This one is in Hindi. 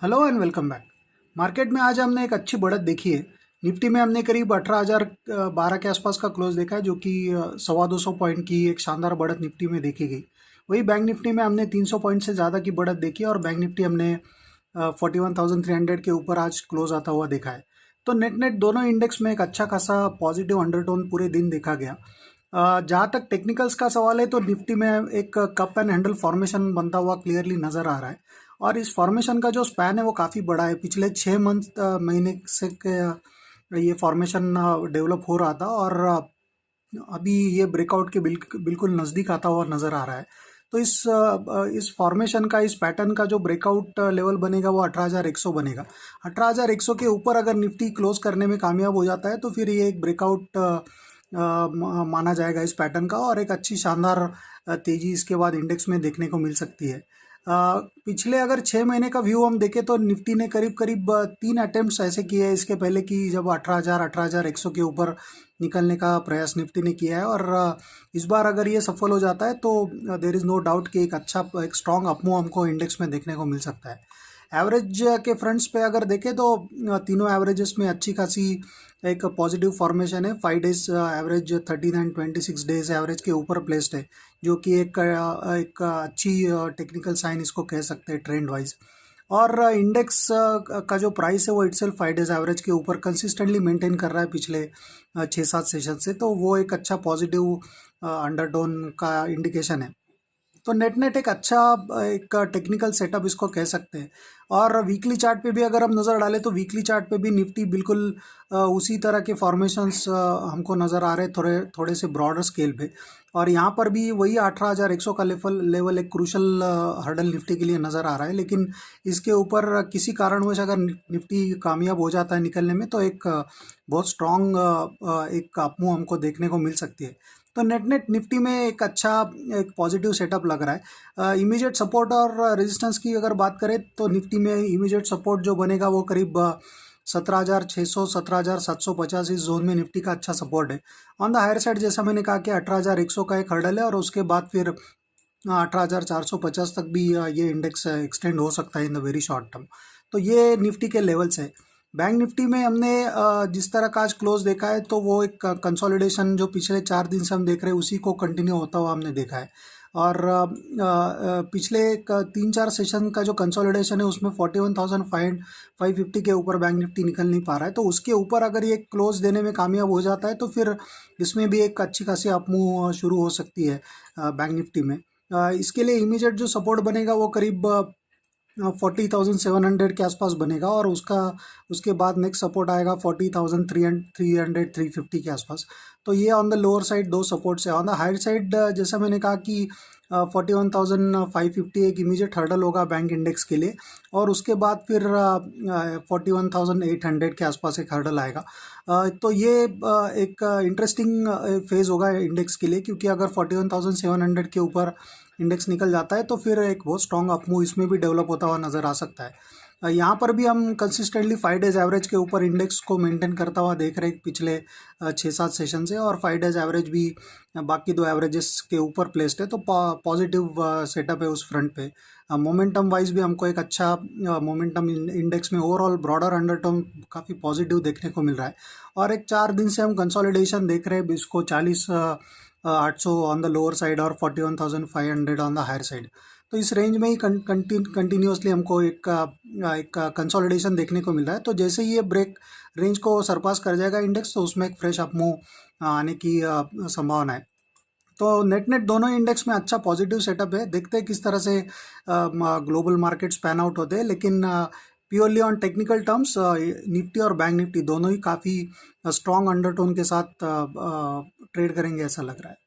Hello and welcome back. Market में आज हमने एक अच्छी बढ़त देखी है। निफ्टी में हमने करीब 18,012 के आसपास का क्लोज देखा है, जो कि 250 पॉइंट की एक शानदार बढ़त निफ्टी में देखी गई। वही बैंक निफ्टी में हमने 300 पॉइंट से ज़्यादा की बढ़त देखी है और बैंक निफ्टी हमने 41,300 के ऊपर आज क्लोज आता हुआ देखा है। तो नेट नेट दोनों इंडेक्स में एक अच्छा खासा पॉजिटिव अंडरटोन पूरे दिन देखा गया। जहाँ तक टेक्निकल्स का सवाल है तो निफ्टी में एक कप एंड हैंडल फॉर्मेशन बनता हुआ क्लियरली नज़र आ रहा है और इस फॉर्मेशन का जो स्पैन है वो काफ़ी बड़ा है। पिछले 6 महीने से ये फॉर्मेशन डेवलप हो रहा था और अभी ये ब्रेकआउट के बिल्कुल नज़दीक आता हुआ नज़र आ रहा है। तो इस फॉर्मेशन का, इस पैटर्न का जो ब्रेकआउट लेवल बनेगा वो 18,100 बनेगा। 18,100 के ऊपर अगर निफ्टी क्लोज करने में कामयाब हो जाता है तो फिर ये एक ब्रेकआउट माना जाएगा इस पैटर्न का और एक अच्छी शानदार तेजी इसके बाद इंडेक्स में देखने को मिल सकती है। पिछले अगर 6 महीने का व्यू हम देखें तो निफ्टी ने करीब करीब 3 अटेम्प्ट्स ऐसे किए हैं इसके पहले कि जब 18,100 के ऊपर निकलने का प्रयास निफ्टी ने किया है और इस बार अगर ये सफल हो जाता है तो देर इज़ नो डाउट कि एक स्ट्रॉन्ग अपमूव हमको इंडेक्स में देखने को मिल सकता है। एवरेज के फ्रंट्स पे अगर देखें तो तीनों एवरेजेस में अच्छी खासी एक पॉजिटिव फॉर्मेशन है। 5 days average 13 and 26 days average के ऊपर प्लेस्ड है, जो कि एक अच्छी टेक्निकल साइन इसको कह सकते हैं ट्रेंड वाइज। और इंडेक्स का जो प्राइस है वो इटसेल्फ 5 डेज एवरेज के ऊपर कंसिस्टेंटली मेंटेन कर रहा है पिछले 6-7 सेशन से, तो वो एक अच्छा पॉजिटिव अंडरटोन का इंडिकेशन है। तो नेट नेट एक अच्छा एक टेक्निकल सेटअप इसको कह सकते हैं। और वीकली चार्ट पे भी अगर हम नज़र डालें तो वीकली चार्ट पे भी निफ्टी बिल्कुल उसी तरह के फॉर्मेशंस हमको नज़र आ रहे हैं, थोड़े थोड़े से ब्रॉडर स्केल पे। और यहाँ पर भी वही 18,100 का लेवल एक क्रूशल हर्डल निफ्टी के लिए नज़र आ रहा है, लेकिन इसके ऊपर किसी कारणवश अगर निफ्टी कामयाब हो जाता है निकलने में तो एक बहुत स्ट्रॉन्ग एक अपमूव हमको देखने को मिल सकती है। तो नेट नेट निफ्टी में एक अच्छा एक पॉजिटिव सेटअप लग रहा है। इमीडिएट सपोर्ट और रेजिस्टेंस की अगर बात करें तो निफ्टी में इमीडिएट सपोर्ट जो बनेगा वो करीब 17,600 17,750 इस जोन में निफ्टी का अच्छा सपोर्ट है। ऑन द हायर साइड जैसा मैंने कहा कि 18,100 का एक हर्डल है और उसके बाद फिर 18,450 तक भी ये इंडेक्स एक्सटेंड हो सकता है in the very short term. तो ये निफ्टी के लेवल्स है। बैंक निफ्टी में हमने जिस तरह का आज क्लोज देखा है तो वो एक कंसोलिडेशन जो पिछले 4 दिन से हम देख रहे हैं उसी को कंटिन्यू होता हुआ हमने देखा है। और पिछले 3-4 सेशन का जो कंसोलिडेशन है उसमें 41,550 के ऊपर बैंक निफ्टी निकल नहीं पा रहा है, तो उसके ऊपर अगर ये क्लोज देने में कामयाब हो जाता है तो फिर इसमें भी एक अच्छी खासी अपमूव शुरू हो सकती है बैंक निफ्टी में। इसके लिए इमीडिएट जो सपोर्ट बनेगा वो करीब 40,700 के आसपास बनेगा और उसके बाद नेक्स्ट सपोर्ट आएगा 40,300 350 के आसपास। तो ये ऑन द लोअर साइड दो सपोर्ट्स है। ऑन द हायर साइड जैसा मैंने कहा कि 41,550 एक इमीडिएट हर्डल होगा बैंक इंडेक्स के लिए और उसके बाद फिर 41,800 के आसपास एक हर्डल आएगा। तो ये एक इंटरेस्टिंग फेज़ होगा इंडेक्स के लिए, क्योंकि अगर 41,700 के ऊपर इंडेक्स निकल जाता है तो फिर एक बहुत स्ट्रॉन्ग अपमूव इसमें भी डेवलप होता हुआ नज़र आ सकता है। यहाँ पर भी हम कंसिस्टेंटली 5 डेज एवरेज के ऊपर इंडेक्स को मेंटेन करता हुआ देख रहे हैं पिछले 6-7 सेशन से, और 5 डेज एवरेज भी बाकी दो एवरेजेस के ऊपर प्लेस्ड है, तो पॉजिटिव सेटअप है उस फ्रंट पे। मोमेंटम वाइज भी हमको एक अच्छा मोमेंटम इंडेक्स में ओवरऑल ब्रॉडर अंडरटोन काफ़ी पॉजिटिव देखने को मिल रहा है। और एक 4 दिन से हम कंसोलिडेशन देख रहे हैं इसको 40,800 ऑन द लोअर साइड और 41,500 ऑन द हायर साइड। तो इस रेंज में ही कंटिन्यूसली हमको एक कंसोलिडेशन देखने को मिल रहा है। तो जैसे ही ये ब्रेक रेंज को सरपास कर जाएगा इंडेक्स तो उसमें एक फ्रेश अपमूव आने की संभावना है। तो नेट नेट दोनों इंडेक्स में अच्छा पॉजिटिव सेटअप है। देखते हैं किस तरह से ग्लोबल मार्केट्स पैन आउट होते हैं, लेकिन purely on technical terms Nifty और बैंक निफ्टी दोनों ही काफ़ी स्ट्रॉन्ग अंडरटोन के साथ ट्रेड करेंगे ऐसा लग रहा है।